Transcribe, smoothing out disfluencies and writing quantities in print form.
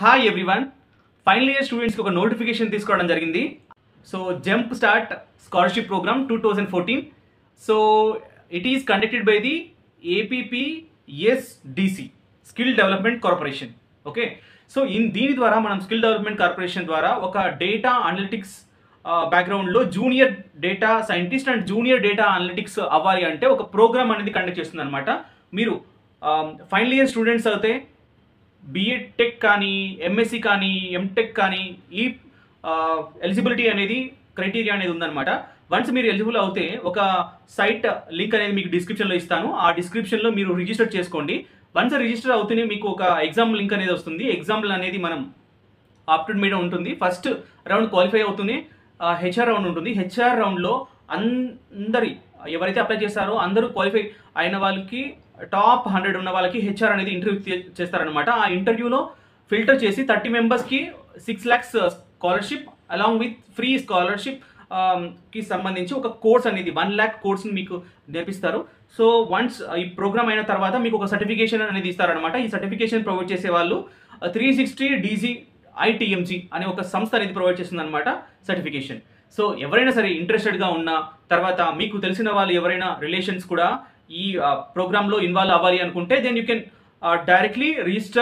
Hi everyone, final year స్టూడెంట్స్కి ఒక notification తీసుకోవడం జరిగింది. So jump start scholarship program 2014. So it is conducted by the APPSDC skill development corporation. Okay, so దీని ద్వారా మనం skill development corporation ద్వారా ఒక డేటా అనలిటిక్స్ బ్యాక్గ్రౌండ్లో junior data scientist and junior data analytics అవ్వాలి అంటే ఒక ప్రోగ్రామ్ అనేది కండక్ట్ చేస్తుంది అనమాట. మీరు ఫైనల్ ఇయర్ స్టూడెంట్స్ అయితే బీఎడ్ టెక్ కానీ, ఎంఎస్సి కానీ, ఎంటెక్ కానీ ఈ ఎలిజిబిలిటీ అనేది క్రైటీరియా అనేది ఉందన్నమాట. వన్స్ మీరు ఎలిజిబుల్ అవుతే ఒక సైట్ లింక్ అనేది మీకు డిస్క్రిప్షన్లో ఇస్తాను. ఆ డిస్క్రిప్షన్లో మీరు రిజిస్టర్ చేసుకోండి. వన్స్ రిజిస్టర్ అవుతూనే మీకు ఒక ఎగ్జామ్ లింక్ అనేది వస్తుంది. ఎగ్జామ్ అనేది మనం ఆప్టిట్యూడ్ మీద ఉంటుంది. ఫస్ట్ రౌండ్ క్వాలిఫై అవుతూనే హెచ్ఆర్ రౌండ్ ఉంటుంది. హెచ్ఆర్ రౌండ్లో అందరి ఎవరైతే అప్లై చేస్తారో అందరూ క్వాలిఫై అయిన వాళ్ళకి టాప్ 100 ఉన్న వాళ్ళకి హెచ్ఆర్ అనేది ఇంటర్వ్యూ చేస్తారనమాట. ఆ ఇంటర్వ్యూలో ఫిల్టర్ చేసి 30 మెంబర్స్కి 6 lakhs scholarship along with free scholarship కి సంబంధించి ఒక కోర్స్ అనేది 1 lakh కోర్స్ని మీకు నేర్పిస్తారు. సో వన్స్ ఈ ప్రోగ్రామ్ అయిన తర్వాత మీకు ఒక సర్టిఫికేషన్ అనేది ఇస్తారనమాట. ఈ సర్టిఫికేషన్ ప్రొవైడ్ చేసే వాళ్ళు 360 DG ITMG అనే ఒక సంస్థ అనేది ప్రొవైడ్ చేస్తుంది అనమాట సర్టిఫికేషన్. సో ఎవరైనా సరే ఇంట్రెస్టెడ్గా ఉన్న తర్వాత మీకు తెలిసిన వాళ్ళు ఎవరైనా రిలేషన్స్ కూడా ఈ ప్రోగ్రాంలో ఇన్వాల్వ్ అవ్వాలి అనుకుంటే then you can directly register